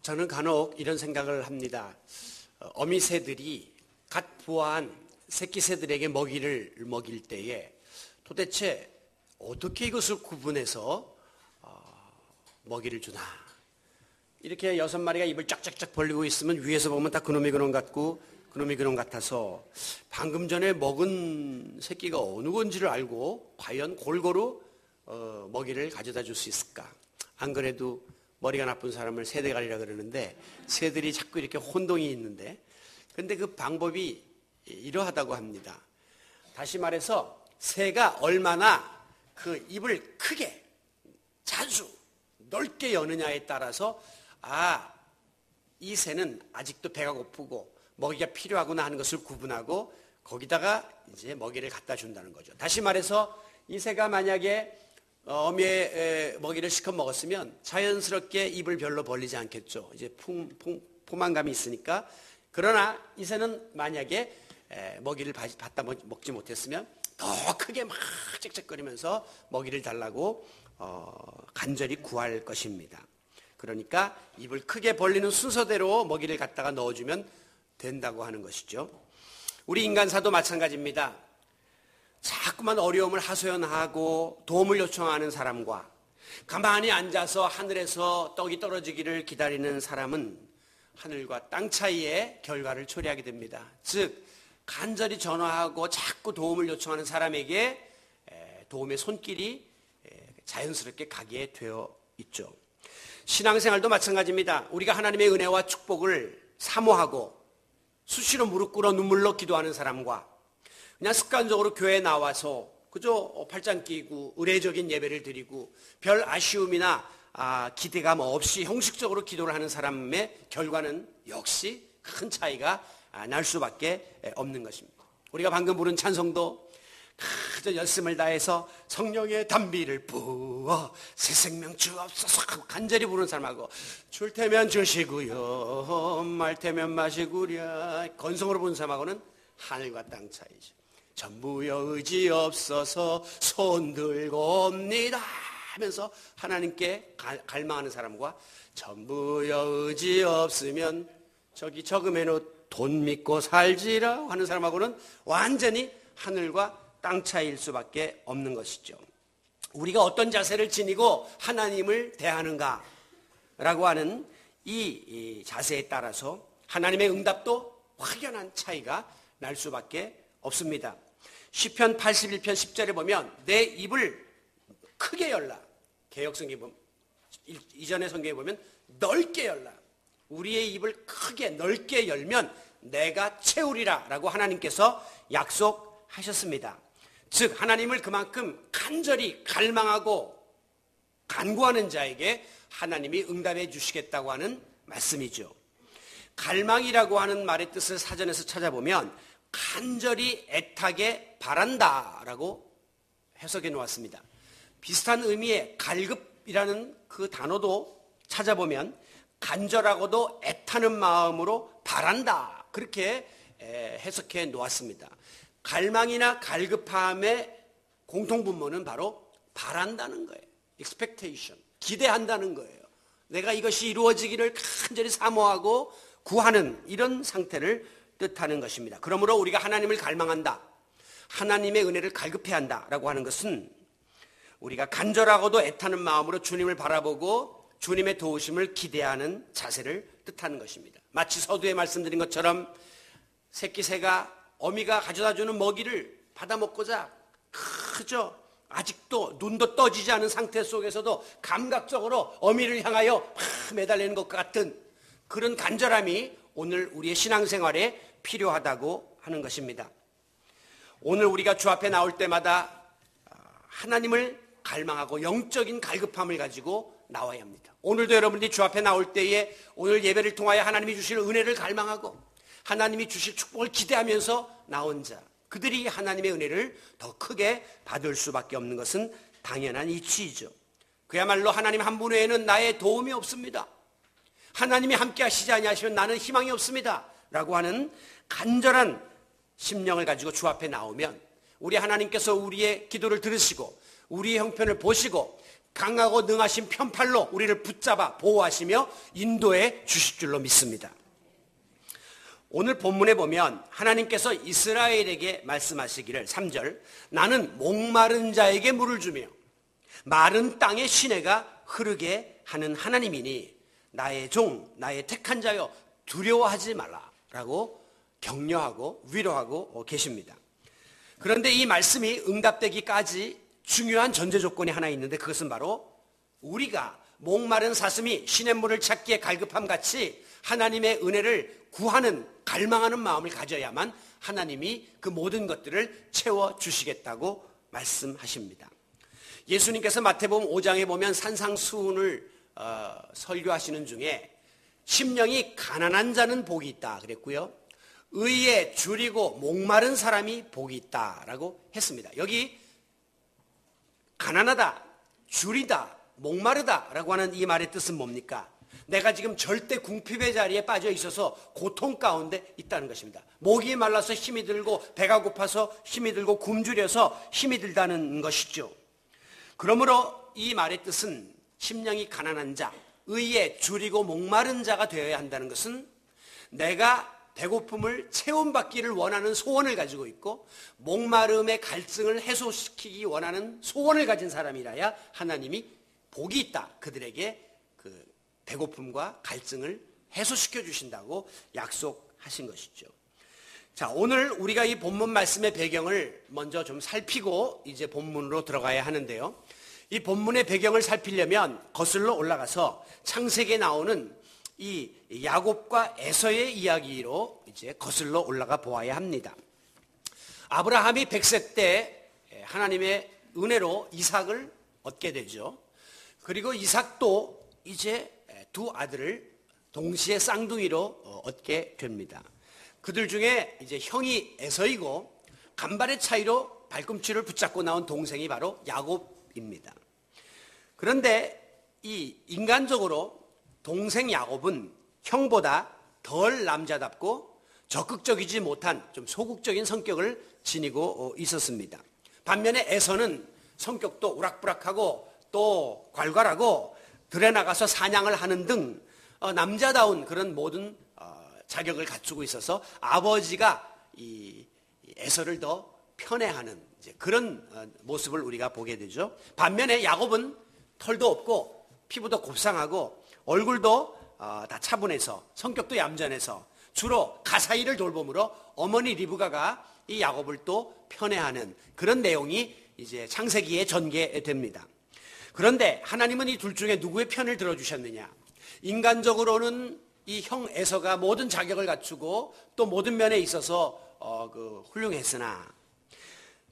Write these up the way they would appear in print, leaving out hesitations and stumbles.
저는 간혹 이런 생각을 합니다. 어미새들이 갓 부화한 새끼 새들에게 먹이를 먹일 때에 도대체 어떻게 이것을 구분해서 먹이를 주나. 이렇게 6마리가 입을 쫙쫙쫙 벌리고 있으면 위에서 보면 다 그놈이 그놈 같고 그놈이 그놈 같아서 방금 전에 먹은 새끼가 어느 건지를 알고 과연 골고루 먹이를 가져다 줄 수 있을까. 안 그래도 머리가 나쁜 사람을 새대가리라 그러는데 새들이 자꾸 이렇게 혼동이 있는데, 근데 그 방법이 이러하다고 합니다. 다시 말해서 새가 얼마나 그 입을 크게 자주 넓게 여느냐에 따라서 이 새는 아직도 배가 고프고 먹이가 필요하구나 하는 것을 구분하고 거기다가 이제 먹이를 갖다 준다는 거죠. 다시 말해서 이 새가 만약에 어미의 먹이를 시컷 먹었으면 자연스럽게 입을 별로 벌리지 않겠죠. 이제 포만감이 있으니까. 그러나 이 새는 만약에 먹이를 받다 먹지 못했으면 더 크게 막 짹짹거리면서 먹이를 달라고 간절히 구할 것입니다. 그러니까 입을 크게 벌리는 순서대로 먹이를 갖다가 넣어주면 된다고 하는 것이죠. 우리 인간사도 마찬가지입니다. 자꾸만 어려움을 하소연하고 도움을 요청하는 사람과 가만히 앉아서 하늘에서 떡이 떨어지기를 기다리는 사람은 하늘과 땅 차이의 결과를 초래하게 됩니다. 즉 간절히 전화하고 자꾸 도움을 요청하는 사람에게 도움의 손길이 자연스럽게 가게 되어 있죠. 신앙생활도 마찬가지입니다. 우리가 하나님의 은혜와 축복을 사모하고 수시로 무릎 꿇어 눈물로 기도하는 사람과 그냥 습관적으로 교회에 나와서 그저 팔짱 끼고 의례적인 예배를 드리고 별 아쉬움이나 기대감 없이 형식적으로 기도를 하는 사람의 결과는 역시 큰 차이가 날 수밖에 없는 것입니다. 우리가 방금 부른 찬송도 그저 열심을 다해서 성령의 단비를 부어 새 생명 주옵소서 하고 간절히 부르는 사람하고 줄 테면 주시고요 말 테면 마시구랴 건성으로 부르는 사람하고는 하늘과 땅 차이죠. 전부여 의지 없어서 손 들고 옵니다 하면서 하나님께 갈망하는 사람과 전부여 의지 없으면 저기 적으면 돈 믿고 살지라 하는 사람하고는 완전히 하늘과 땅 차이일 수밖에 없는 것이죠. 우리가 어떤 자세를 지니고 하나님을 대하는가라고 하는 이 자세에 따라서 하나님의 응답도 확연한 차이가 날 수밖에 없습니다. 시편 81편 10절에 보면 내 입을 크게 열라. 개역성경에 보면 이전의 성경에 보면 넓게 열라. 우리의 입을 크게 넓게 열면 내가 채우리라 라고 하나님께서 약속하셨습니다. 즉 하나님을 그만큼 간절히 갈망하고 간구하는 자에게 하나님이 응답해 주시겠다고 하는 말씀이죠. 갈망이라고 하는 말의 뜻을 사전에서 찾아보면 간절히 애타게 바란다라고 해석해 놓았습니다. 비슷한 의미의 갈급이라는 그 단어도 찾아보면 간절하고도 애타는 마음으로 바란다 그렇게 해석해 놓았습니다. 갈망이나 갈급함의 공통분모는 바로 바란다는 거예요. expectation, 기대한다는 거예요. 내가 이것이 이루어지기를 간절히 사모하고 구하는 이런 상태를 뜻하는 것입니다. 그러므로 우리가 하나님을 갈망한다, 하나님의 은혜를 갈급해한다라고 하는 것은 우리가 간절하고도 애타는 마음으로 주님을 바라보고 주님의 도우심을 기대하는 자세를 뜻하는 것입니다. 마치 서두에 말씀드린 것처럼 새끼 새가 어미가 가져다주는 먹이를 받아먹고자 그저 아직도 눈도 떠지지 않은 상태 속에서도 감각적으로 어미를 향하여 매달리는 것 같은 그런 간절함이 오늘 우리의 신앙생활에 필요하다고 하는 것입니다. 오늘 우리가 주 앞에 나올 때마다 하나님을 갈망하고 영적인 갈급함을 가지고 나와야 합니다. 오늘도 여러분들이 주 앞에 나올 때에 오늘 예배를 통하여 하나님이 주실 은혜를 갈망하고 하나님이 주실 축복을 기대하면서 나온 자, 그들이 하나님의 은혜를 더 크게 받을 수밖에 없는 것은 당연한 이치이죠. 그야말로 하나님 한 분 외에는 나의 도움이 없습니다. 하나님이 함께 하시지 아니하시면 나는 희망이 없습니다 라고 하는 간절한 심령을 가지고 주 앞에 나오면 우리 하나님께서 우리의 기도를 들으시고 우리의 형편을 보시고 강하고 능하신 편팔로 우리를 붙잡아 보호하시며 인도해 주실 줄로 믿습니다. 오늘 본문에 보면 하나님께서 이스라엘에게 말씀하시기를 3절 나는 목마른 자에게 물을 주며 마른 땅에 시내가 흐르게 하는 하나님이니 나의 종 나의 택한 자여 두려워하지 말라라고 격려하고 위로하고 계십니다. 그런데 이 말씀이 응답되기까지 중요한 전제 조건이 하나 있는데 그것은 바로 우리가 목마른 사슴이 시냇물을 찾기에 갈급함 같이 하나님의 은혜를 구하는 갈망하는 마음을 가져야만 하나님이 그 모든 것들을 채워주시겠다고 말씀하십니다. 예수님께서 마태복음 5장에 보면 산상수훈을 설교하시는 중에 심령이 가난한 자는 복이 있다 그랬고요. 의에 줄이고 목마른 사람이 복이 있다라고 했습니다. 여기 가난하다, 줄이다, 목마르다라고 하는 이 말의 뜻은 뭡니까? 내가 지금 절대 궁핍의 자리에 빠져 있어서 고통 가운데 있다는 것입니다. 목이 말라서 힘이 들고 배가 고파서 힘이 들고 굶주려서 힘이 들다는 것이죠. 그러므로 이 말의 뜻은 심령이 가난한 자, 의에 줄이고 목마른 자가 되어야 한다는 것은 내가 배고픔을 체험받기를 원하는 소원을 가지고 있고 목마름의 갈증을 해소시키기 원하는 소원을 가진 사람이라야 하나님이 복이 있다. 그들에게 그 배고픔과 갈증을 해소시켜 주신다고 약속하신 것이죠. 자, 오늘 우리가 이 본문 말씀의 배경을 먼저 좀 살피고 이제 본문으로 들어가야 하는데요. 이 본문의 배경을 살피려면 거슬러 올라가서 창세기에 나오는 이 야곱과 에서의 이야기로 이제 거슬러 올라가 보아야 합니다. 아브라함이 100세 때 하나님의 은혜로 이삭을 얻게 되죠. 그리고 이삭도 이제 두 아들을 동시에 쌍둥이로 얻게 됩니다. 그들 중에 이제 형이 에서이고 간발의 차이로 발꿈치를 붙잡고 나온 동생이 바로 야곱입니다. 그런데 이 인간적으로 동생 야곱은 형보다 덜 남자답고 적극적이지 못한 좀 소극적인 성격을 지니고 있었습니다. 반면에 에서는 성격도 우락부락하고 또 괄괄하고 들에 나가서 사냥을 하는 등 남자다운 그런 모든 자격을 갖추고 있어서 아버지가 이 에서를 더 편애하는 이제 그런 모습을 우리가 보게 되죠. 반면에 야곱은 털도 없고 피부도 곱상하고 얼굴도 다 차분해서 성격도 얌전해서 주로 가사일을 돌봄으로 어머니 리브가가 이 야곱을 또 편애하는 그런 내용이 이제 창세기에 전개됩니다. 그런데 하나님은 이 둘 중에 누구의 편을 들어주셨느냐? 인간적으로는 이 형 에서가 모든 자격을 갖추고 또 모든 면에 있어서 훌륭했으나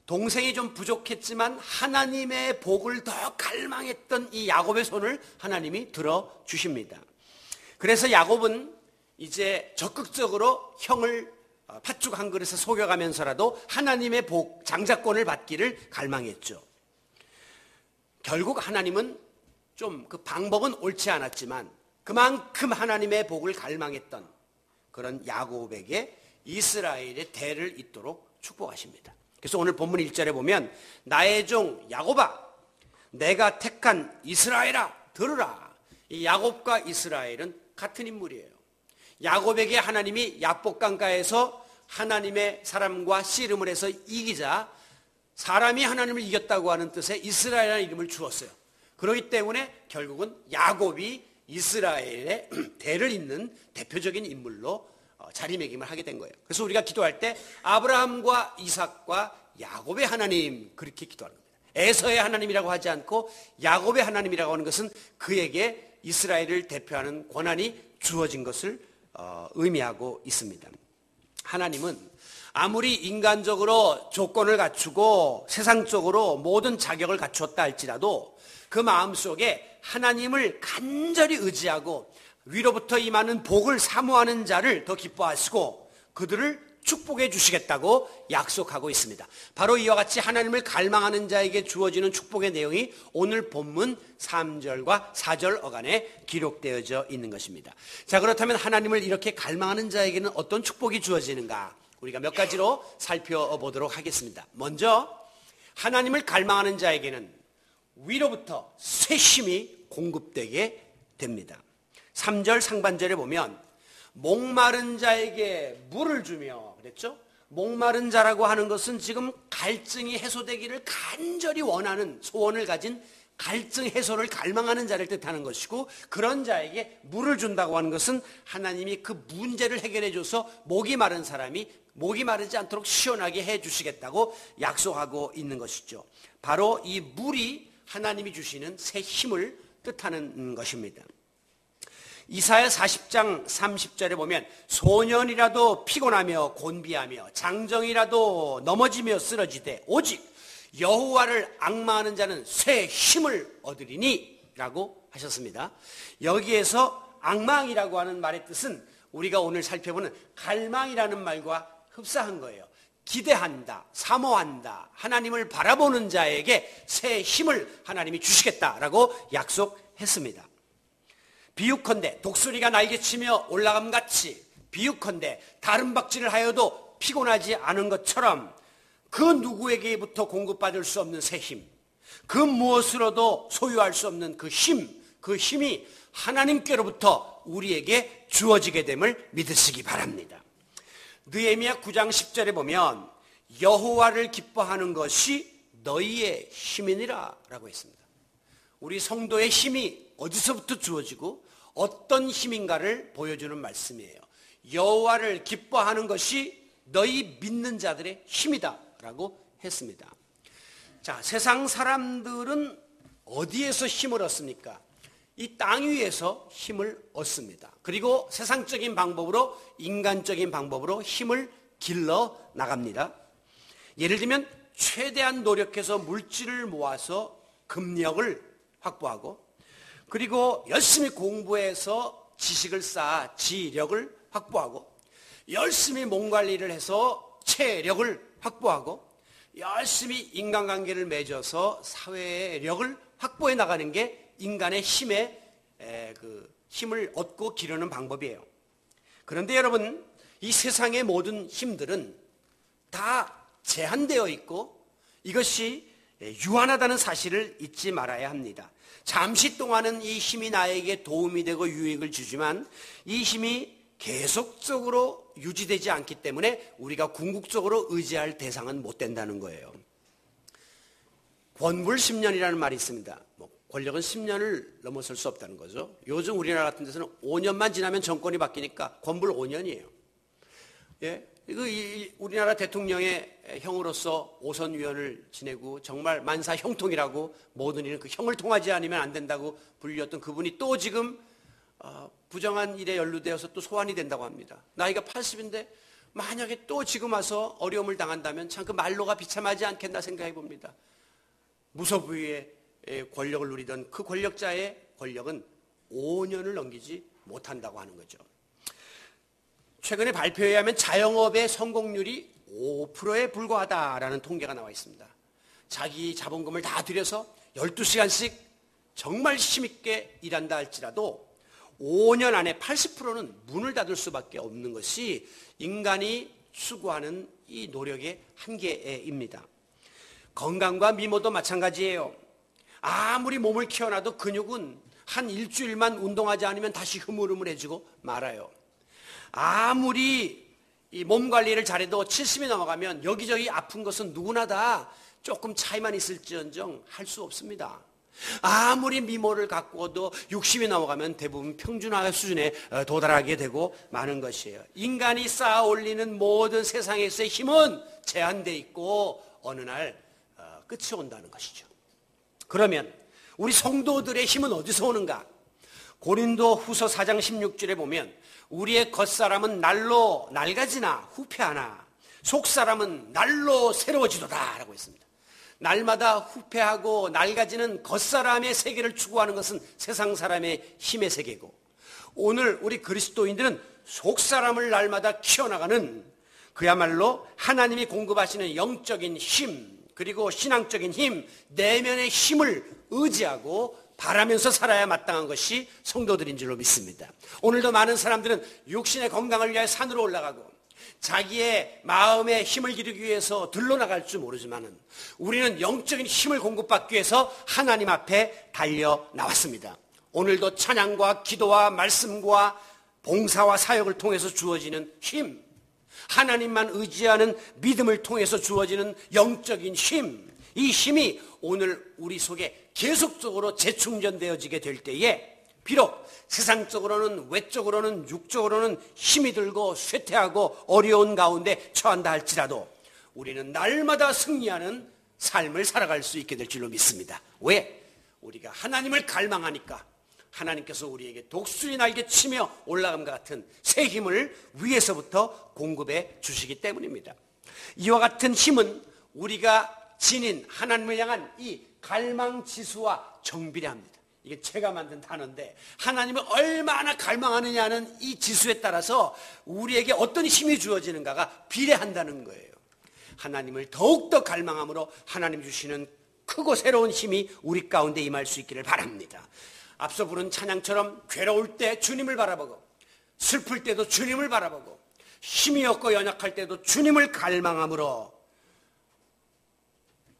동생이 좀 부족했지만 하나님의 복을 더 갈망했던 이 야곱의 손을 하나님이 들어주십니다. 그래서 야곱은 이제 적극적으로 형을 팥죽 한 그릇에 속여가면서라도 하나님의 복, 장자권을 받기를 갈망했죠. 결국 하나님은 좀 그 방법은 옳지 않았지만 그만큼 하나님의 복을 갈망했던 그런 야곱에게 이스라엘의 대를 잇도록 축복하십니다. 그래서 오늘 본문 1절에 보면 나의 종 야곱아 내가 택한 이스라엘아 들으라. 이 야곱과 이스라엘은 같은 인물이에요. 야곱에게 하나님이 야복강가에서 하나님의 사람과 씨름을 해서 이기자 사람이 하나님을 이겼다고 하는 뜻의 이스라엘이라는 이름을 주었어요. 그렇기 때문에 결국은 야곱이 이스라엘의 대를 잇는 대표적인 인물로 자리매김을 하게 된 거예요. 그래서 우리가 기도할 때 아브라함과 이삭과 야곱의 하나님 그렇게 기도하는 겁니다. 에서의 하나님이라고 하지 않고 야곱의 하나님이라고 하는 것은 그에게 이스라엘을 대표하는 권한이 주어진 것을 의미하고 있습니다. 하나님은 아무리 인간적으로 조건을 갖추고 세상적으로 모든 자격을 갖추었다 할지라도 그 마음속에 하나님을 간절히 의지하고 위로부터 임하는 복을 사모하는 자를 더 기뻐하시고 그들을 축복해 주시겠다고 약속하고 있습니다. 바로 이와 같이 하나님을 갈망하는 자에게 주어지는 축복의 내용이 오늘 본문 3절과 4절 어간에 기록되어져 있는 것입니다. 자, 그렇다면 하나님을 이렇게 갈망하는 자에게는 어떤 축복이 주어지는가? 우리가 몇 가지로 살펴보도록 하겠습니다. 먼저 하나님을 갈망하는 자에게는 위로부터 새 힘이 공급되게 됩니다. 3절 상반절에 보면 목마른 자에게 물을 주며 그랬죠? 목마른 자라고 하는 것은 지금 갈증이 해소되기를 간절히 원하는 소원을 가진 갈증 해소를 갈망하는 자를 뜻하는 것이고, 그런 자에게 물을 준다고 하는 것은 하나님이 그 문제를 해결해 줘서 목이 마른 사람이 목이 마르지 않도록 시원하게 해 주시겠다고 약속하고 있는 것이죠. 바로 이 물이 하나님이 주시는 새 힘을 뜻하는 것입니다. 이사야 40장 30절에 보면 소년이라도 피곤하며 곤비하며 장정이라도 넘어지며 쓰러지되 오직 여호와를 앙마하는 자는 새 힘을 얻으리니 라고 하셨습니다. 여기에서 앙망이라고 하는 말의 뜻은 우리가 오늘 살펴보는 갈망이라는 말과 흡사한 거예요. 기대한다, 사모한다, 하나님을 바라보는 자에게 새 힘을 하나님이 주시겠다라고 약속했습니다. 비유컨대 독수리가 날개치며 올라감같이, 비유컨대 다른 박질을 하여도 피곤하지 않은 것처럼 그 누구에게부터 공급받을 수 없는 새 힘, 그 무엇으로도 소유할 수 없는 그 힘이 하나님께로부터 우리에게 주어지게 됨을 믿으시기 바랍니다. 느헤미야 9장 10절에 보면 여호와를 기뻐하는 것이 너희의 힘이니라 라고 했습니다. 우리 성도의 힘이 어디서부터 주어지고 어떤 힘인가를 보여주는 말씀이에요. 여호와를 기뻐하는 것이 너희 믿는 자들의 힘이다 라고 했습니다. 자, 세상 사람들은 어디에서 힘을 얻습니까? 이 땅 위에서 힘을 얻습니다. 그리고 세상적인 방법으로, 인간적인 방법으로 힘을 길러 나갑니다. 예를 들면 최대한 노력해서 물질을 모아서 금력을 확보하고, 그리고 열심히 공부해서 지식을 쌓아 지력을 확보하고, 열심히 몸 관리를 해서 체력을 확보하고, 열심히 인간관계를 맺어서 사회력을 확보해 나가는 게 인간의 힘을 얻고 기르는 방법이에요. 그런데 여러분, 이 세상의 모든 힘들은 다 제한되어 있고 이것이 유한하다는 사실을 잊지 말아야 합니다. 잠시 동안은 이 힘이 나에게 도움이 되고 유익을 주지만 이 힘이 계속적으로 유지되지 않기 때문에 우리가 궁극적으로 의지할 대상은 못 된다는 거예요. 권불 10년이라는 말이 있습니다. 권력은 10년을 넘어설 수 없다는 거죠. 요즘 우리나라 같은 데서는 5년만 지나면 정권이 바뀌니까 권불 5년이에요. 예? 우리나라 대통령의 형으로서 오선위원을 지내고 정말 만사 형통이라고 모든 일은 그 형을 통하지 않으면 안 된다고 불렸던 그분이 또 지금 부정한 일에 연루되어서 또 소환이 된다고 합니다. 나이가 80인데 만약에 또 지금 와서 어려움을 당한다면 참 그 말로가 비참하지 않겠나 생각해 봅니다. 무소부위의 권력을 누리던 그 권력자의 권력은 5년을 넘기지 못한다고 하는 거죠. 최근에 발표에 의하면 자영업의 성공률이 5%에 불과하다라는 통계가 나와 있습니다. 자기 자본금을 다 들여서 12시간씩 정말 힘있게 일한다 할지라도 5년 안에 80%는 문을 닫을 수밖에 없는 것이 인간이 추구하는 이 노력의 한계입니다. 건강과 미모도 마찬가지예요. 아무리 몸을 키워놔도 근육은 한 일주일만 운동하지 않으면 다시 흐물흐물해지고 말아요. 아무리 이 몸 관리를 잘해도 70이 넘어가면 여기저기 아픈 것은 누구나 다 조금 차이만 있을지언정 할 수 없습니다. 아무리 미모를 가꾸어도 60이 넘어가면 대부분 평준화 수준에 도달하게 되고 마는 것이에요. 인간이 쌓아 올리는 모든 세상에서의 힘은 제한되어 있고 어느 날 끝이 온다는 것이죠. 그러면 우리 성도들의 힘은 어디서 오는가? 고린도 후서 4장 16절에 보면 우리의 겉사람은 날로 낡아지나 후패하나 속사람은 날로 새로워지도다 라고 했습니다. 날마다 후패하고 낡아지는 겉사람의 세계를 추구하는 것은 세상 사람의 힘의 세계고, 오늘 우리 그리스도인들은 속사람을 날마다 키워나가는 그야말로 하나님이 공급하시는 영적인 힘, 그리고 신앙적인 힘, 내면의 힘을 의지하고 바라면서 살아야 마땅한 것이 성도들인 줄로 믿습니다. 오늘도 많은 사람들은 육신의 건강을 위해 산으로 올라가고 자기의 마음의 힘을 기르기 위해서 들러나갈 줄 모르지만은 우리는 영적인 힘을 공급받기 위해서 하나님 앞에 달려 나왔습니다. 오늘도 찬양과 기도와 말씀과 봉사와 사역을 통해서 주어지는 힘, 하나님만 의지하는 믿음을 통해서 주어지는 영적인 힘, 이 힘이 오늘 우리 속에 계속적으로 재충전되어지게 될 때에 비록 세상적으로는 외적으로는 육적으로는 힘이 들고 쇠퇴하고 어려운 가운데 처한다 할지라도 우리는 날마다 승리하는 삶을 살아갈 수 있게 될 줄로 믿습니다. 왜? 우리가 하나님을 갈망하니까 하나님께서 우리에게 독수리 날개 치며 올라감과 같은 새 힘을 위에서부터 공급해 주시기 때문입니다. 이와 같은 힘은 우리가 지닌 하나님을 향한 이 갈망지수와 정비례합니다. 이게 제가 만든 단어인데 하나님을 얼마나 갈망하느냐는 이 지수에 따라서 우리에게 어떤 힘이 주어지는가가 비례한다는 거예요. 하나님을 더욱더 갈망함으로 하나님 주시는 크고 새로운 힘이 우리 가운데 임할 수 있기를 바랍니다. 앞서 부른 찬양처럼 괴로울 때 주님을 바라보고 슬플 때도 주님을 바라보고 힘이 없고 연약할 때도 주님을 갈망함으로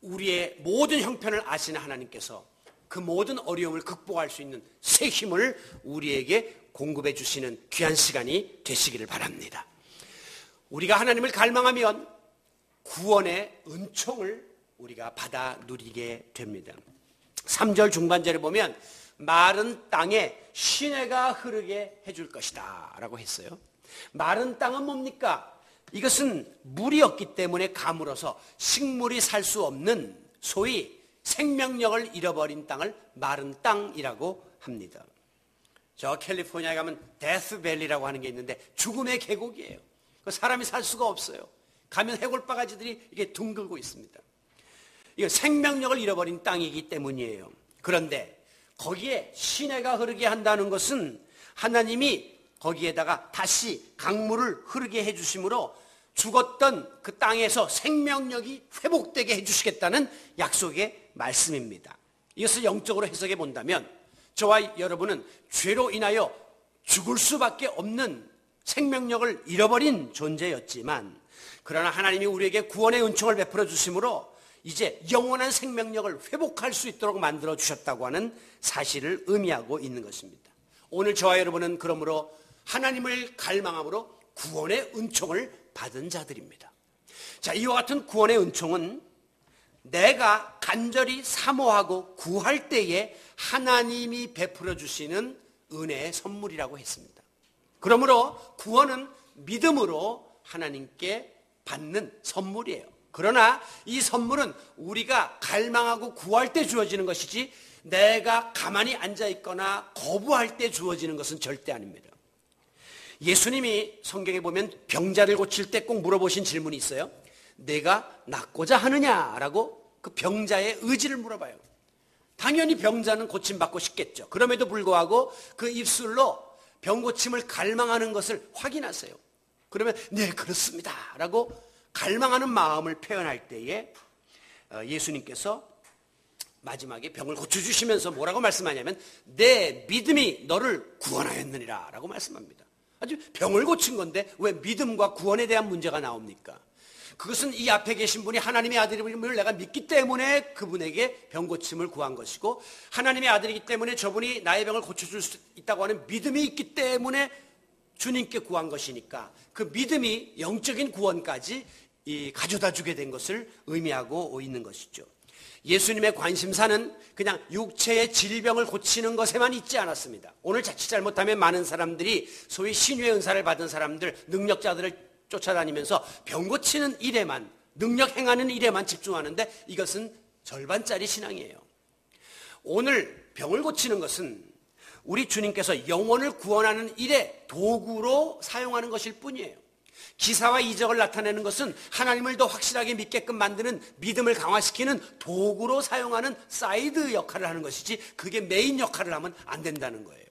우리의 모든 형편을 아시는 하나님께서 그 모든 어려움을 극복할 수 있는 새 힘을 우리에게 공급해 주시는 귀한 시간이 되시기를 바랍니다. 우리가 하나님을 갈망하면 구원의 은총을 우리가 받아 누리게 됩니다. 3절 중반절에 보면 마른 땅에 시내가 흐르게 해줄 것이다 라고 했어요. 마른 땅은 뭡니까? 이것은 물이 없기 때문에 가물어서 식물이 살 수 없는 소위 생명력을 잃어버린 땅을 마른 땅이라고 합니다. 저 캘리포니아에 가면 데스밸리라고 하는 게 있는데 죽음의 계곡이에요. 사람이 살 수가 없어요. 가면 해골바가지들이 이게 둥글고 있습니다. 이건 생명력을 잃어버린 땅이기 때문이에요. 그런데 거기에 시내가 흐르게 한다는 것은 하나님이 거기에다가 다시 강물을 흐르게 해주심으로 죽었던 그 땅에서 생명력이 회복되게 해주시겠다는 약속의 말씀입니다. 이것을 영적으로 해석해 본다면 저와 여러분은 죄로 인하여 죽을 수밖에 없는 생명력을 잃어버린 존재였지만 그러나 하나님이 우리에게 구원의 은총을 베풀어 주심으로 이제 영원한 생명력을 회복할 수 있도록 만들어 주셨다고 하는 사실을 의미하고 있는 것입니다. 오늘 저와 여러분은 그러므로 하나님을 갈망함으로 구원의 은총을 받은 자들입니다. 자, 이와 같은 구원의 은총은 내가 간절히 사모하고 구할 때에 하나님이 베풀어 주시는 은혜의 선물이라고 했습니다. 그러므로 구원은 믿음으로 하나님께 받는 선물이에요. 그러나 이 선물은 우리가 갈망하고 구할 때 주어지는 것이지 내가 가만히 앉아 있거나 거부할 때 주어지는 것은 절대 아닙니다. 예수님이 성경에 보면 병자를 고칠 때 꼭 물어보신 질문이 있어요. 내가 낫고자 하느냐라고 그 병자의 의지를 물어봐요. 당연히 병자는 고침받고 싶겠죠. 그럼에도 불구하고 그 입술로 병고침을 갈망하는 것을 확인하세요. 그러면 네 그렇습니다 라고 갈망하는 마음을 표현할 때에 예수님께서 마지막에 병을 고쳐주시면서 뭐라고 말씀하냐면 내 믿음이 너를 구원하였느니라 라고 말씀합니다. 아주 병을 고친 건데 왜 믿음과 구원에 대한 문제가 나옵니까? 그것은 이 앞에 계신 분이 하나님의 아들임을 내가 믿기 때문에 그분에게 병고침을 구한 것이고 하나님의 아들이기 때문에 저분이 나의 병을 고쳐줄 수 있다고 하는 믿음이 있기 때문에 주님께 구한 것이니까 그 믿음이 영적인 구원까지 가져다 주게 된 것을 의미하고 있는 것이죠. 예수님의 관심사는 그냥 육체의 질병을 고치는 것에만 있지 않았습니다. 오늘 자칫 잘못하면 많은 사람들이 소위 신유의 은사를 받은 사람들, 능력자들을 쫓아다니면서 병 고치는 일에만, 능력 행하는 일에만 집중하는데 이것은 절반짜리 신앙이에요. 오늘 병을 고치는 것은 우리 주님께서 영혼을 구원하는 일에 도구로 사용하는 것일 뿐이에요. 기사와 이적을 나타내는 것은 하나님을 더 확실하게 믿게끔 만드는 믿음을 강화시키는 도구로 사용하는 사이드 역할을 하는 것이지 그게 메인 역할을 하면 안 된다는 거예요.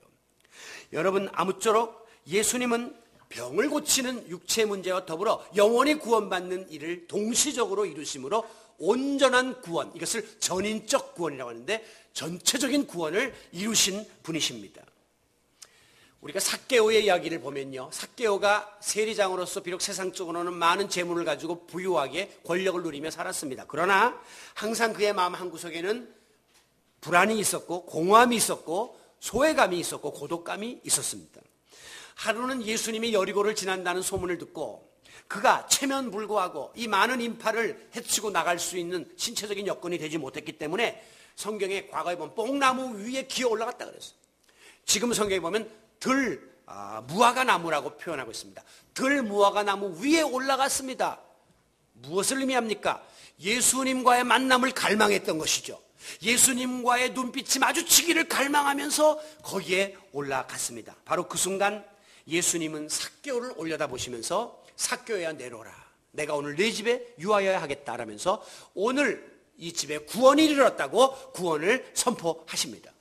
여러분 아무쪼록 예수님은 병을 고치는 육체 문제와 더불어 영원히 구원받는 일을 동시적으로 이루심으로 온전한 구원, 이것을 전인적 구원이라고 하는데 전체적인 구원을 이루신 분이십니다. 우리가 삭개오의 이야기를 보면요, 삭개오가 세리장으로서 비록 세상적으로는 많은 재물을 가지고 부유하게 권력을 누리며 살았습니다. 그러나 항상 그의 마음 한구석에는 불안이 있었고 공허함이 있었고 소외감이 있었고 고독감이 있었습니다. 하루는 예수님이 여리고를 지난다는 소문을 듣고 그가 체면불구하고 이 많은 인파를 헤치고 나갈 수 있는 신체적인 여건이 되지 못했기 때문에 성경에 과거에 보면 뽕나무 위에 기어 올라갔다 그랬어요. 지금 성경에 보면 무화과 나무라고 표현하고 있습니다. 무화과 나무 위에 올라갔습니다. 무엇을 의미합니까? 예수님과의 만남을 갈망했던 것이죠. 예수님과의 눈빛이 마주치기를 갈망하면서 거기에 올라갔습니다. 바로 그 순간 예수님은 삭개오를 올려다보시면서 삭개오야 내려오라. 내가 오늘 네 집에 유하여야 하겠다라면서 오늘 이 집에 구원이 이르렀다고 구원을 선포하십니다.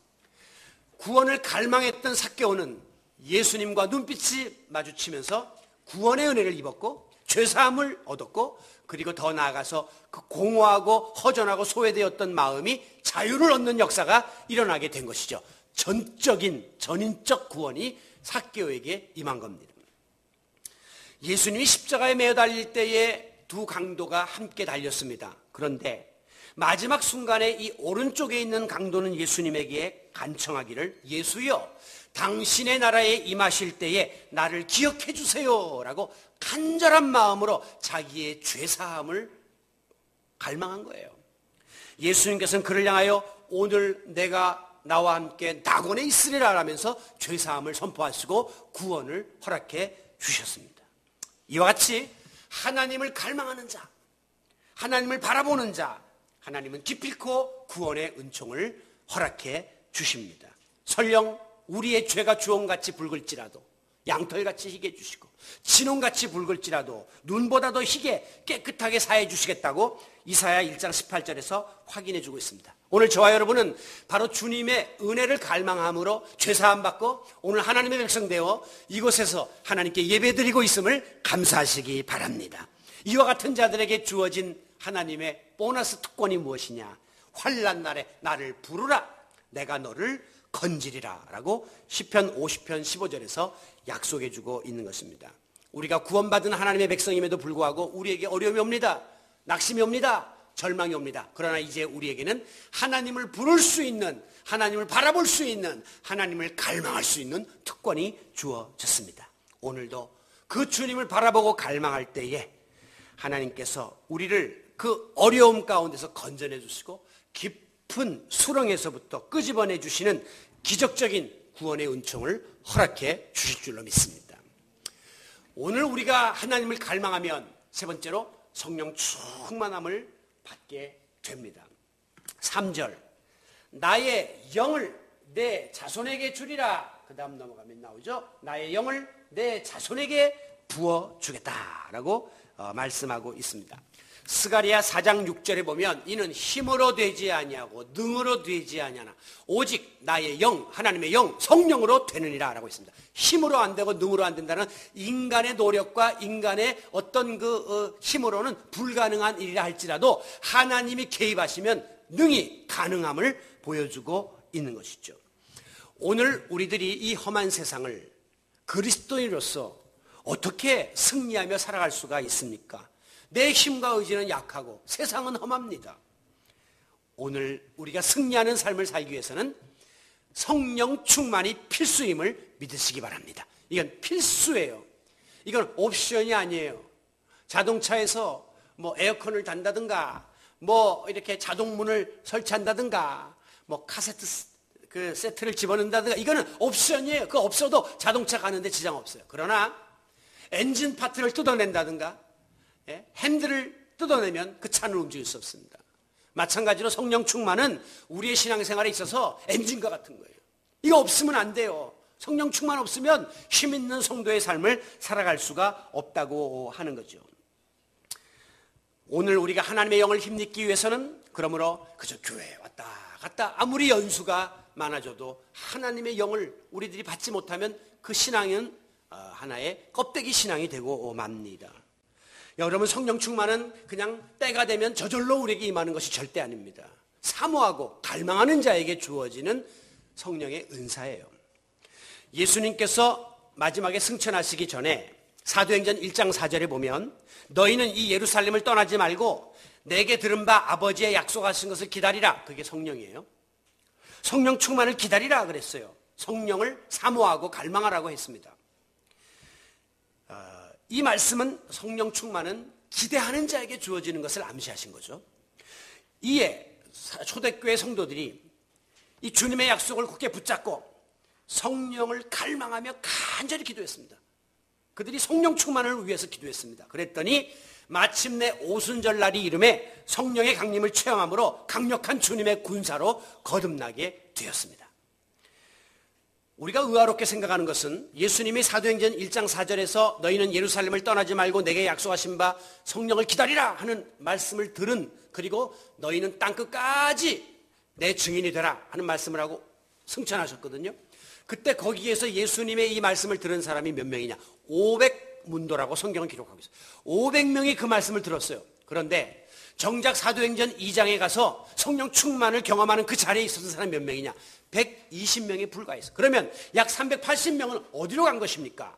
구원을 갈망했던 삭개오는 예수님과 눈빛이 마주치면서 구원의 은혜를 입었고 죄사함을 얻었고 그리고 더 나아가서 그 공허하고 허전하고 소외되었던 마음이 자유를 얻는 역사가 일어나게 된 것이죠. 전인적 구원이 삭개오에게 임한 겁니다. 예수님이 십자가에 매어 달릴 때에 두 강도가 함께 달렸습니다. 그런데 마지막 순간에 이 오른쪽에 있는 강도는 예수님에게 간청하기를 예수여 당신의 나라에 임하실 때에 나를 기억해 주세요 라고 간절한 마음으로 자기의 죄사함을 갈망한 거예요. 예수님께서는 그를 향하여 오늘 내가 나와 함께 낙원에 있으리라 라면서 죄사함을 선포하시고 구원을 허락해 주셨습니다. 이와 같이 하나님을 갈망하는 자, 하나님을 바라보는 자, 하나님은 기필코 구원의 은총을 허락해 주십니다. 설령 우리의 죄가 주홍같이 붉을지라도 양털같이 희게 해주시고 진홍같이 붉을지라도 눈보다 더 희게 깨끗하게 사해 주시겠다고 이사야 1장 18절에서 확인해 주고 있습니다. 오늘 저와 여러분은 바로 주님의 은혜를 갈망함으로 죄사함 받고 오늘 하나님의 백성 되어 이곳에서 하나님께 예배드리고 있음을 감사하시기 바랍니다. 이와 같은 자들에게 주어진 하나님의 보너스 특권이 무엇이냐? 환난 날에 나를 부르라 내가 너를 건지리라 라고 시편 50편 15절에서 약속해 주고 있는 것입니다. 우리가 구원받은 하나님의 백성임에도 불구하고 우리에게 어려움이 옵니다. 낙심이 옵니다. 절망이 옵니다. 그러나 이제 우리에게는 하나님을 부를 수 있는, 하나님을 바라볼 수 있는, 하나님을 갈망할 수 있는 특권이 주어졌습니다. 오늘도 그 주님을 바라보고 갈망할 때에 하나님께서 우리를 그 어려움 가운데서 건져내 주시고 깊은 수렁에서부터 끄집어내 주시는 기적적인 구원의 은총을 허락해 주실 줄로 믿습니다. 오늘 우리가 하나님을 갈망하면 세 번째로 성령 충만함을 받게 됩니다. 3절 나의 영을 내 자손에게 주리라. 그 다음 넘어가면 나오죠. 나의 영을 내 자손에게 부어주겠다라고 말씀하고 있습니다. 스가랴 4장 6절에 보면 이는 힘으로 되지 아니하고 능으로 되지 아니하나 오직 나의 영, 하나님의 영, 성령으로 되느니라 라고 있습니다. 힘으로 안 되고 능으로 안 된다는 인간의 노력과 인간의 어떤 힘으로는 불가능한 일이라 할지라도 하나님이 개입하시면 능히 가능함을 보여주고 있는 것이죠. 오늘 우리들이 이 험한 세상을 그리스도인으로서 어떻게 승리하며 살아갈 수가 있습니까? 내 힘과 의지는 약하고 세상은 험합니다. 오늘 우리가 승리하는 삶을 살기 위해서는 성령 충만이 필수임을 믿으시기 바랍니다. 이건 필수예요. 이건 옵션이 아니에요. 자동차에서 뭐 에어컨을 단다든가 뭐 이렇게 자동문을 설치한다든가 뭐 카세트 그 세트를 집어넣는다든가 이거는 옵션이에요. 그거 없어도 자동차 가는데 지장 없어요. 그러나 엔진 파트를 뜯어낸다든가 핸들을 뜯어내면 그 차는 움직일 수 없습니다. 마찬가지로 성령 충만은 우리의 신앙생활에 있어서 엔진과 같은 거예요. 이거 없으면 안 돼요. 성령 충만 없으면 힘 있는 성도의 삶을 살아갈 수가 없다고 하는 거죠. 오늘 우리가 하나님의 영을 힘입기 위해서는 그러므로 그저 교회에 왔다 갔다 아무리 연수가 많아져도 하나님의 영을 우리들이 받지 못하면 그 신앙은 하나의 껍데기 신앙이 되고 맙니다. 여러분 성령 충만은 그냥 때가 되면 저절로 우리에게 임하는 것이 절대 아닙니다. 사모하고 갈망하는 자에게 주어지는 성령의 은사예요. 예수님께서 마지막에 승천하시기 전에 사도행전 1장 4절에 보면 너희는 이 예루살렘을 떠나지 말고 내게 들은 바 아버지의 약속하신 것을 기다리라. 그게 성령이에요. 성령 충만을 기다리라 그랬어요. 성령을 사모하고 갈망하라고 했습니다. 이 말씀은 성령 충만은 기대하는 자에게 주어지는 것을 암시하신 거죠. 이에 초대교회 성도들이 이 주님의 약속을 굳게 붙잡고 성령을 갈망하며 간절히 기도했습니다. 그들이 성령 충만을 위해서 기도했습니다. 그랬더니 마침내 오순절 날이 이름에 성령의 강림을 체험함으로 강력한 주님의 군사로 거듭나게 되었습니다. 우리가 의아롭게 생각하는 것은 예수님이 사도행전 1장 4절에서 너희는 예루살렘을 떠나지 말고 내게 약속하신 바 성령을 기다리라 하는 말씀을 들은, 그리고 너희는 땅끝까지 내 증인이 되라 하는 말씀을 하고 승천하셨거든요. 그때 거기에서 예수님의 이 말씀을 들은 사람이 몇 명이냐? 500문도라고 성경은 기록하고 있어요. 500명이 그 말씀을 들었어요. 그런데 정작 사도행전 2장에 가서 성령 충만을 경험하는 그 자리에 있었던 사람이 몇 명이냐? 120명에 불과했어요. 그러면 약 380명은 어디로 간 것입니까?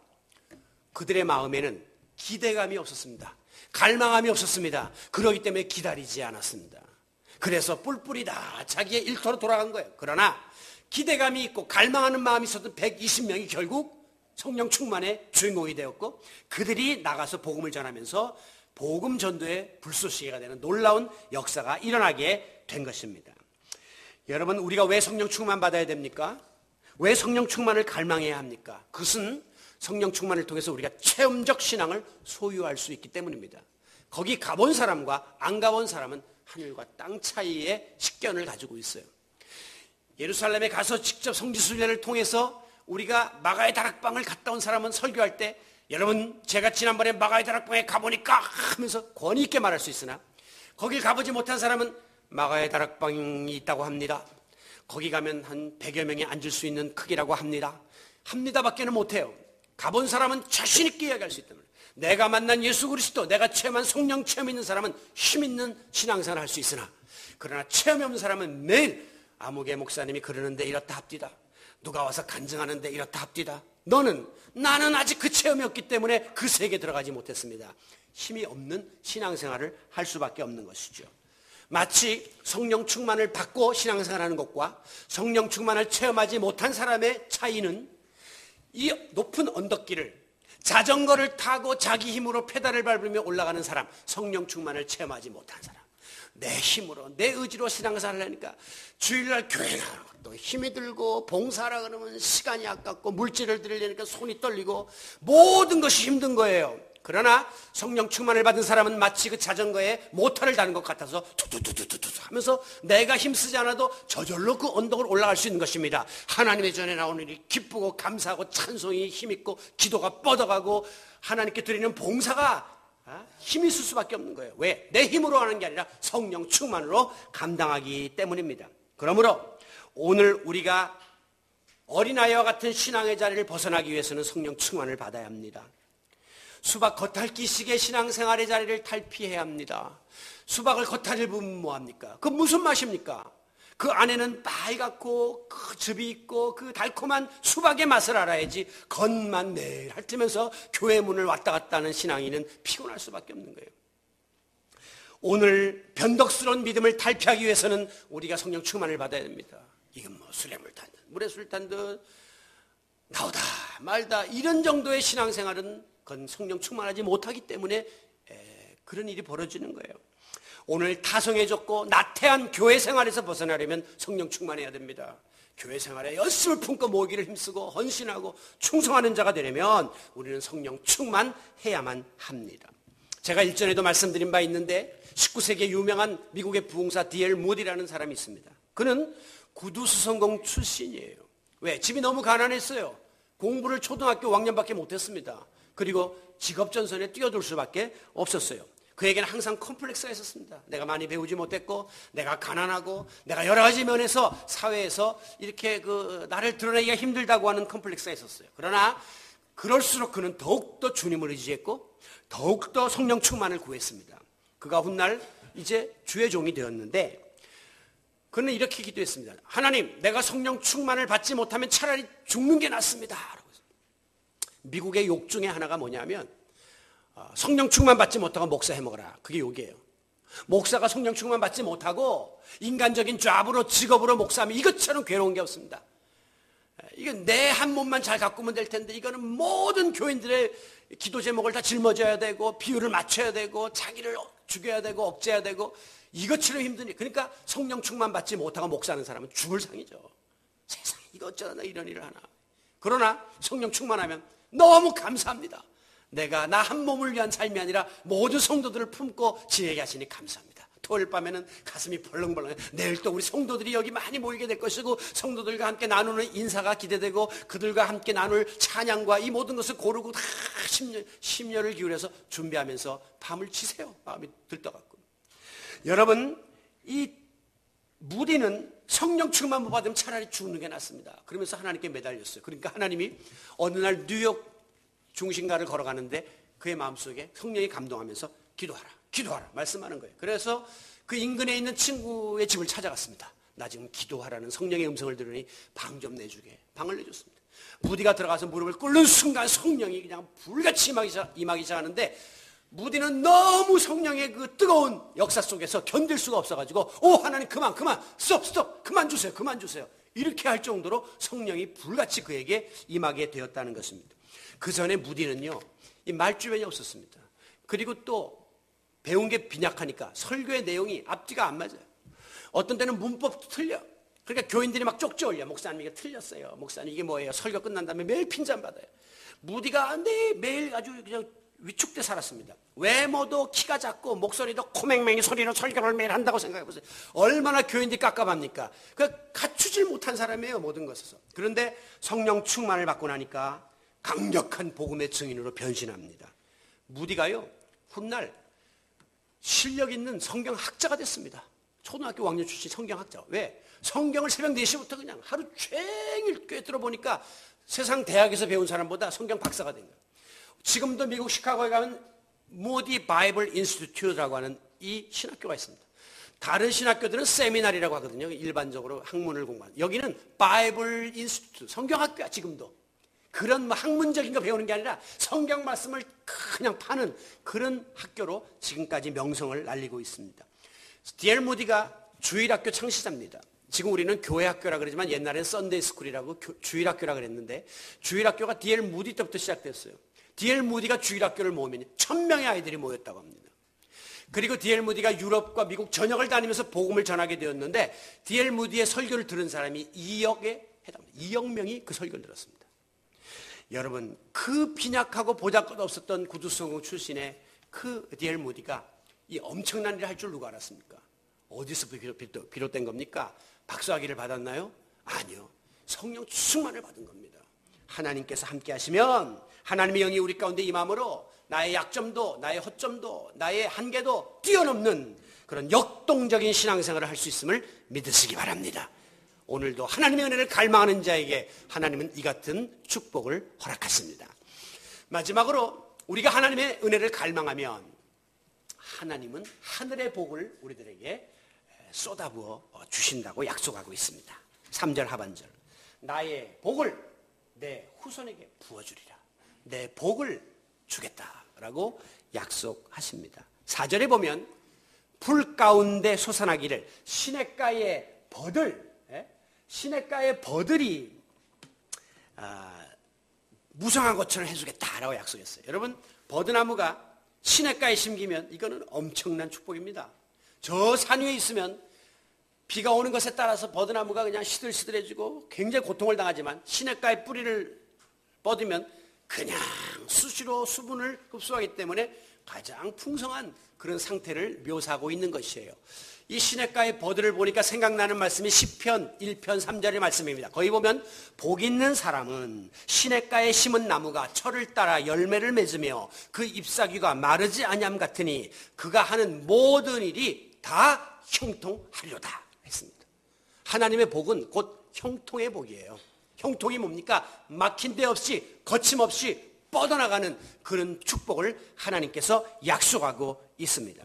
그들의 마음에는 기대감이 없었습니다. 갈망함이 없었습니다. 그렇기 때문에 기다리지 않았습니다. 그래서 뿔뿔이 다 자기의 일터로 돌아간 거예요. 그러나 기대감이 있고 갈망하는 마음이 있었던 120명이 결국 성령 충만의 주인공이 되었고, 그들이 나가서 복음을 전하면서 복음 전도의 불쏘시개가 되는 놀라운 역사가 일어나게 된 것입니다. 여러분, 우리가 왜 성령 충만 받아야 됩니까? 왜 성령 충만을 갈망해야 합니까? 그것은 성령 충만을 통해서 우리가 체험적 신앙을 소유할 수 있기 때문입니다. 거기 가본 사람과 안 가본 사람은 하늘과 땅 차이의 식견을 가지고 있어요. 예루살렘에 가서 직접 성지순례를 통해서 우리가 마가의 다락방을 갔다 온 사람은 설교할 때 여러분 제가 지난번에 마가의 다락방에 가보니까 하면서 권위 있게 말할 수 있으나, 거길 가보지 못한 사람은 마가의 다락방이 있다고 합니다. 거기 가면 한 100여 명이 앉을 수 있는 크기라고 합니다. 합니다밖에는 못해요. 가본 사람은 자신 있게 이야기할 수 있다면, 내가 만난 예수 그리스도, 내가 체험한 성령 체험 있는 사람은 힘 있는 신앙생활을 할 수 있으나, 그러나 체험이 없는 사람은 매일 아무개 목사님이 그러는데 이렇다 합디다, 누가 와서 간증하는데 이렇다 합디다, 나는 아직 그 체험이 없기 때문에 그 세계에 들어가지 못했습니다. 힘이 없는 신앙생활을 할 수밖에 없는 것이죠. 마치 성령 충만을 받고 신앙생활하는 것과 성령 충만을 체험하지 못한 사람의 차이는, 이 높은 언덕길을 자전거를 타고 자기 힘으로 페달을 밟으며 올라가는 사람, 성령 충만을 체험하지 못한 사람, 내 힘으로 내 의지로 신앙생활을 하니까 주일날 교회 나가는 것도 힘이 들고, 봉사하라 그러면 시간이 아깝고, 물질을 드리려니까 손이 떨리고, 모든 것이 힘든 거예요. 그러나 성령 충만을 받은 사람은 마치 그 자전거에 모터를 다는 것 같아서 투투투투투 하면서 내가 힘쓰지 않아도 저절로 그 언덕을 올라갈 수 있는 것입니다. 하나님의 전에 나오는 일이 기쁘고 감사하고 찬송이 힘있고 기도가 뻗어가고 하나님께 드리는 봉사가 힘이 있을 수밖에 없는 거예요. 왜? 내 힘으로 하는 게 아니라 성령 충만으로 감당하기 때문입니다. 그러므로 오늘 우리가 어린아이와 같은 신앙의 자리를 벗어나기 위해서는 성령 충만을 받아야 합니다. 수박 겉핥기식의 신앙생활의 자리를 탈피해야 합니다. 수박을 겉핥으면 뭐합니까? 그 무슨 맛입니까? 그 안에는 빨갛고 그 즙이 있고 그 달콤한 수박의 맛을 알아야지, 겉만 매일 핥으면서 교회 문을 왔다 갔다 하는 신앙인은 피곤할 수밖에 없는 거예요. 오늘 변덕스러운 믿음을 탈피하기 위해서는 우리가 성령 충만을 받아야 됩니다. 이건 뭐 술에 물 탄 듯 물에 술 탄 듯 나오다 말다 이런 정도의 신앙생활은 그건 성령 충만하지 못하기 때문에 그런 일이 벌어지는 거예요. 오늘 타성해졌고 나태한 교회 생활에서 벗어나려면 성령 충만해야 됩니다. 교회 생활에 열심을 품고 모기를 힘쓰고 헌신하고 충성하는 자가 되려면 우리는 성령 충만해야만 합니다. 제가 일전에도 말씀드린 바 있는데 19세기에 유명한 미국의 부흥사 D.L. 무디라는 사람이 있습니다. 그는 구두수성공 출신이에요. 왜? 집이 너무 가난했어요. 공부를 초등학교 5학년밖에 못했습니다. 그리고 직업전선에 뛰어들 수밖에 없었어요. 그에게는 항상 컴플렉스가 있었습니다. 내가 많이 배우지 못했고, 내가 가난하고, 내가 여러 가지 면에서 사회에서 이렇게 나를 드러내기가 힘들다고 하는 컴플렉스가 있었어요. 그러나 그럴수록 그는 더욱더 주님을 의지했고 더욱더 성령 충만을 구했습니다. 그가 훗날 이제 주의 종이 되었는데, 그는 이렇게 기도했습니다. 하나님, 내가 성령 충만을 받지 못하면 차라리 죽는 게 낫습니다. 미국의 욕 중에 하나가 뭐냐면 성령 충만 받지 못하고 목사 해먹어라. 그게 욕이에요. 목사가 성령 충만 받지 못하고 인간적인 잡으로 직업으로 목사하면 이것처럼 괴로운 게 없습니다. 이건 내 한 몸만 잘 가꾸면 될 텐데 이거는 모든 교인들의 기도 제목을 다 짊어져야 되고 비율을 맞춰야 되고 자기를 죽여야 되고 억제해야 되고 이것처럼 힘드니 그러니까 성령 충만 받지 못하고 목사하는 사람은 죽을 상이죠. 세상에 이거 어쩌나 이런 일을 하나. 그러나 성령 충만하면 너무 감사합니다. 내가 나 한 몸을 위한 삶이 아니라 모든 성도들을 품고 지내게 하시니 감사합니다. 토요일 밤에는 가슴이 벌렁벌렁해. 내일 또 우리 성도들이 여기 많이 모이게 될 것이고 성도들과 함께 나누는 인사가 기대되고 그들과 함께 나눌 찬양과 이 모든 것을 고르고 다 심려를 기울여서 준비하면서 밤을 치세요. 마음이 들떠갖고. 여러분, 이 무디는 성령 충만 못 받으면 차라리 죽는 게 낫습니다. 그러면서 하나님께 매달렸어요. 그러니까 하나님이 어느 날 뉴욕 중심가를 걸어가는데 그의 마음속에 성령이 감동하면서 기도하라 말씀하는 거예요. 그래서 그 인근에 있는 친구의 집을 찾아갔습니다. 나 지금 기도하라는 성령의 음성을 들으니 방 좀 내주게. 방을 내줬습니다. 무디가 들어가서 무릎을 꿇는 순간 성령이 그냥 불같이 임하기 시작하는데 무디는 너무 성령의 그 뜨거운 역사 속에서 견딜 수가 없어가지고 하나님 그만 스톱 그만 주세요 이렇게 할 정도로 성령이 불같이 그에게 임하게 되었다는 것입니다. 그 전에 무디는요 이 말주변이 없었습니다. 그리고 또 배운 게 빈약하니까 설교의 내용이 앞뒤가 안 맞아요. 어떤 때는 문법도 틀려. 그러니까 교인들이 막 쪽지 올려. 목사님 이게 틀렸어요. 목사님 이게 뭐예요? 설교 끝난 다음에 매일 핀잔 받아요. 무디가 매일 아주 그냥 위축돼 살았습니다. 외모도 키가 작고 목소리도 코맹맹이 소리로 설교를 매일 한다고 생각해보세요. 얼마나 교인들이 깝깝합니까? 갖추질 못한 사람이에요. 모든 것에서. 그런데 성령 충만을 받고 나니까 강력한 복음의 증인으로 변신합니다. 무디가요 훗날 실력 있는 성경학자가 됐습니다. 초등학교 5학년 출신 성경학자. 왜? 성경을 새벽 4시부터 그냥 하루 종일 꿰뚫어 보니까 세상 대학에서 배운 사람보다 성경 박사가 된 거예요. 지금도 미국 시카고에 가면 모디 바이블 인스티튜트라고 하는 이 신학교가 있습니다. 다른 신학교들은 세미나리라고 하거든요. 일반적으로 학문을 공부하는. 여기는 바이블 인스티튜트, 성경학교야 지금도. 그런 학문적인 거 배우는 게 아니라 성경 말씀을 그냥 파는 그런 학교로 지금까지 명성을 날리고 있습니다. D.L. 무디가 주일학교 창시자입니다. 지금 우리는 교회학교라 그러지만 옛날엔 썬데이 스쿨이라고 주일학교라 그랬는데 주일학교가 D.L. 무디 때부터 시작됐어요. D.L. 무디가 주일학교를 모으면 1000명의 아이들이 모였다고 합니다. 그리고 D.L. 무디가 유럽과 미국 전역을 다니면서 복음을 전하게 되었는데 D.L. 무디의 설교를 들은 사람이 2억에 해당합니다. 2억 명이 그 설교를 들었습니다. 여러분 그 빈약하고 보잘것없었던 구두성공 출신의 그 D.L. 무디가 이 엄청난 일을 할 줄 누가 알았습니까? 어디서 비롯된 겁니까? 박사학위를 받았나요? 아니요. 성령 충만을 받은 겁니다. 하나님께서 함께 하시면 하나님의 영이 우리 가운데 임함으로 나의 약점도 나의 허점도 나의 한계도 뛰어넘는 그런 역동적인 신앙생활을 할 수 있음을 믿으시기 바랍니다. 오늘도 하나님의 은혜를 갈망하는 자에게 하나님은 이 같은 축복을 허락하십니다. 마지막으로 우리가 하나님의 은혜를 갈망하면 하나님은 하늘의 복을 우리들에게 쏟아부어 주신다고 약속하고 있습니다. 3절 하반절 나의 복을 내 후손에게 부어주리라. 내 복을 주겠다라고 약속하십니다. 4절에 보면 불 가운데 솟아나기를 시냇가의 버들이 무성한 것처럼 해주겠다라고 약속했어요. 여러분 버드나무가 시냇가에 심기면 이거는 엄청난 축복입니다. 저 산 위에 있으면 비가 오는 것에 따라서 버드나무가 그냥 시들시들해지고 굉장히 고통을 당하지만 시냇가에 뿌리를 뻗으면 그냥 수시로 수분을 흡수하기 때문에 가장 풍성한 그런 상태를 묘사하고 있는 것이에요. 이 시냇가의 버들을 보니까 생각나는 말씀이 시편 1편 3절의 말씀입니다. 거기 보면 복 있는 사람은 시냇가에 심은 나무가 철을 따라 열매를 맺으며 그 잎사귀가 마르지 아니함 같으니 그가 하는 모든 일이 다 형통하리로다 했습니다. 하나님의 복은 곧 형통의 복이에요. 형통이 뭡니까? 막힌 데 없이 거침없이 뻗어나가는 그런 축복을 하나님께서 약속하고 있습니다.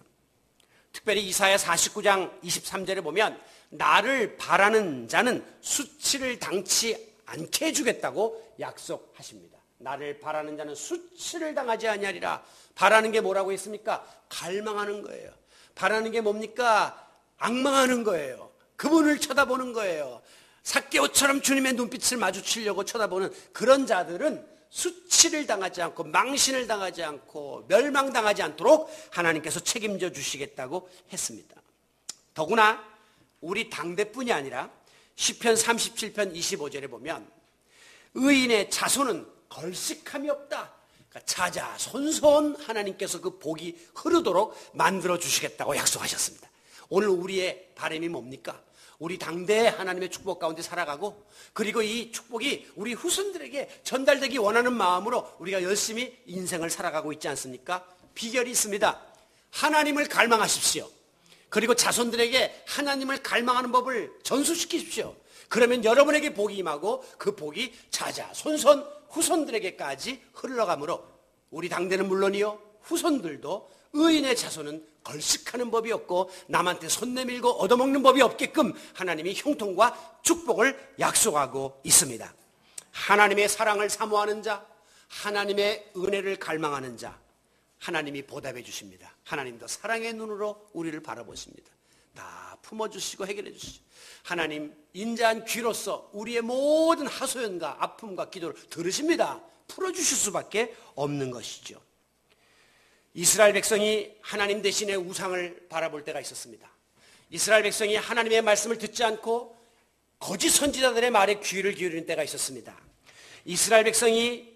특별히 이사야 49장 23절에 보면 나를 바라는 자는 수치를 당치 않게 해주겠다고 약속하십니다. 나를 바라는 자는 수치를 당하지 아니하리라. 바라는 게 뭐라고 했습니까? 갈망하는 거예요. 바라는 게 뭡니까? 악망하는 거예요. 그분을 쳐다보는 거예요. 삭개오처럼 주님의 눈빛을 마주치려고 쳐다보는 그런 자들은 수치를 당하지 않고 망신을 당하지 않고 멸망당하지 않도록 하나님께서 책임져 주시겠다고 했습니다. 더구나 우리 당대뿐이 아니라 시편 37편 25절에 보면 의인의 자손은 걸식함이 없다. 그러니까 자자손손 하나님께서 그 복이 흐르도록 만들어 주시겠다고 약속하셨습니다. 오늘 우리의 바람이 뭡니까? 우리 당대에 하나님의 축복 가운데 살아가고, 그리고 이 축복이 우리 후손들에게 전달되기 원하는 마음으로 우리가 열심히 인생을 살아가고 있지 않습니까? 비결이 있습니다. 하나님을 갈망하십시오. 그리고 자손들에게 하나님을 갈망하는 법을 전수시키십시오. 그러면 여러분에게 복이 임하고 그 복이 자자손손 후손들에게까지 흘러가므로 우리 당대는 물론이요, 후손들도 의인의 자손은 걸식하는 법이 없고 남한테 손 내밀고 얻어먹는 법이 없게끔 하나님이 형통과 축복을 약속하고 있습니다. 하나님의 사랑을 사모하는 자, 하나님의 은혜를 갈망하는 자, 하나님이 보답해 주십니다. 하나님도 사랑의 눈으로 우리를 바라보십니다. 다 품어주시고 해결해 주시죠. 하나님 인자한 귀로서 우리의 모든 하소연과 아픔과 기도를 들으십니다. 풀어주실 수밖에 없는 것이죠. 이스라엘 백성이 하나님 대신에 우상을 바라볼 때가 있었습니다. 이스라엘 백성이 하나님의 말씀을 듣지 않고 거짓 선지자들의 말에 귀를 기울이는 때가 있었습니다. 이스라엘 백성이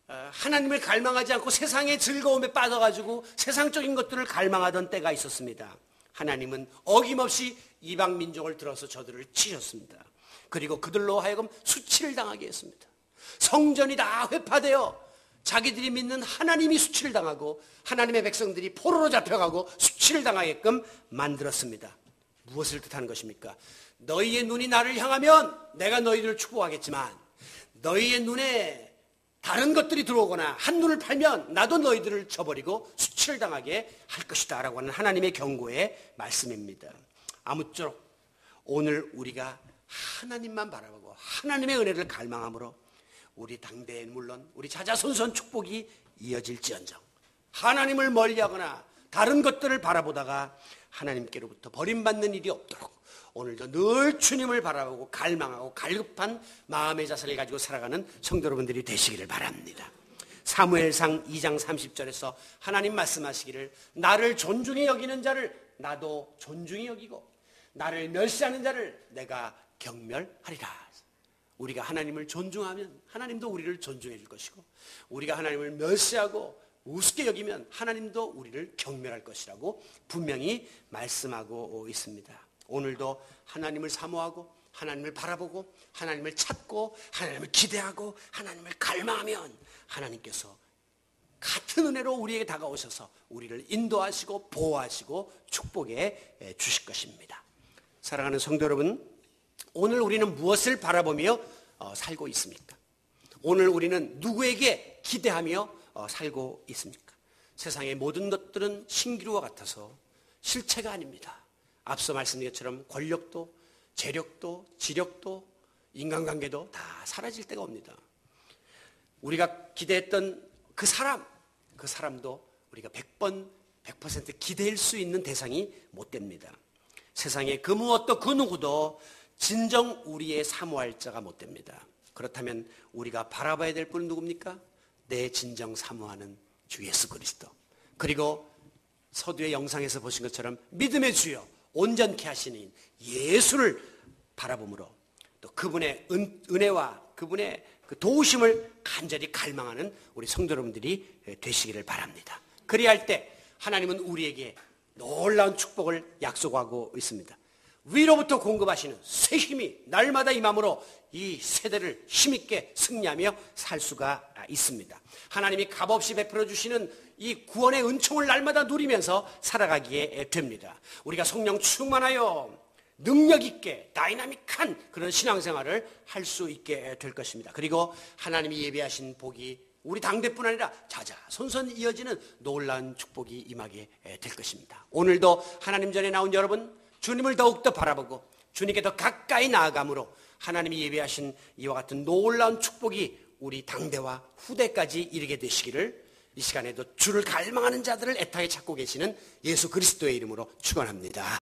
하나님을 갈망하지 않고 세상의 즐거움에 빠져가지고 세상적인 것들을 갈망하던 때가 있었습니다. 하나님은 어김없이 이방 민족을 들어서 저들을 치셨습니다. 그리고 그들로 하여금 수치를 당하게 했습니다. 성전이 다 회파되어 자기들이 믿는 하나님이 수치를 당하고 하나님의 백성들이 포로로 잡혀가고 수치를 당하게끔 만들었습니다. 무엇을 뜻하는 것입니까? 너희의 눈이 나를 향하면 내가 너희들을 축복하겠지만 너희의 눈에 다른 것들이 들어오거나 한눈을 팔면 나도 너희들을 저버리고 수치를 당하게 할 것이다 라고 하는 하나님의 경고의 말씀입니다. 아무쪼록 오늘 우리가 하나님만 바라보고 하나님의 은혜를 갈망함으로 우리 당대엔 물론 우리 자자손손 축복이 이어질지언정 하나님을 멀리하거나 다른 것들을 바라보다가 하나님께로부터 버림받는 일이 없도록 오늘도 늘 주님을 바라보고 갈망하고 갈급한 마음의 자세를 가지고 살아가는 성도 여러분들이 되시기를 바랍니다. 사무엘상 2장 30절에서 하나님 말씀하시기를 나를 존중히 여기는 자를 나도 존중히 여기고 나를 멸시하는 자를 내가 경멸하리라. 우리가 하나님을 존중하면 하나님도 우리를 존중해 줄 것이고 우리가 하나님을 멸시하고 우습게 여기면 하나님도 우리를 경멸할 것이라고 분명히 말씀하고 있습니다. 오늘도 하나님을 사모하고 하나님을 바라보고 하나님을 찾고 하나님을 기대하고 하나님을 갈망하면 하나님께서 같은 은혜로 우리에게 다가오셔서 우리를 인도하시고 보호하시고 축복해 주실 것입니다. 사랑하는 성도 여러분, 오늘 우리는 무엇을 바라보며 살고 있습니까? 오늘 우리는 누구에게 기대하며 살고 있습니까? 세상의 모든 것들은 신기루와 같아서 실체가 아닙니다. 앞서 말씀드린 것처럼 권력도 재력도 지력도 인간관계도 다 사라질 때가 옵니다. 우리가 기대했던 그 사람도 우리가 100번 100% 기대할 수 있는 대상이 못 됩니다. 세상에 그 무엇도 그 누구도 진정 우리의 사모할 자가 못 됩니다. 그렇다면 우리가 바라봐야 될 분은 누굽니까? 내 진정 사모하는 주 예수 그리스도, 그리고 서두의 영상에서 보신 것처럼 믿음의 주여 온전케 하시는 예수를 바라봄으로 또 그분의 은혜와 그분의 그 도우심을 간절히 갈망하는 우리 성도 여러분들이 되시기를 바랍니다. 그리할 때 하나님은 우리에게 놀라운 축복을 약속하고 있습니다. 위로부터 공급하시는 새 힘이 날마다 임함으로 이 세대를 힘있게 승리하며 살 수가 있습니다. 하나님이 값없이 베풀어 주시는 이 구원의 은총을 날마다 누리면서 살아가기에 됩니다. 우리가 성령 충만하여 능력 있게 다이나믹한 그런 신앙생활을 할 수 있게 될 것입니다. 그리고 하나님이 예비하신 복이 우리 당대뿐 아니라 자자손손 이어지는 놀라운 축복이 임하게 될 것입니다. 오늘도 하나님 전에 나온 여러분, 주님을 더욱더 바라보고 주님께 더 가까이 나아감으로 하나님이 예비하신 이와 같은 놀라운 축복이 우리 당대와 후대까지 이르게 되시기를 이 시간에도 주를 갈망하는 자들을 애타게 찾고 계시는 예수 그리스도의 이름으로 축원합니다.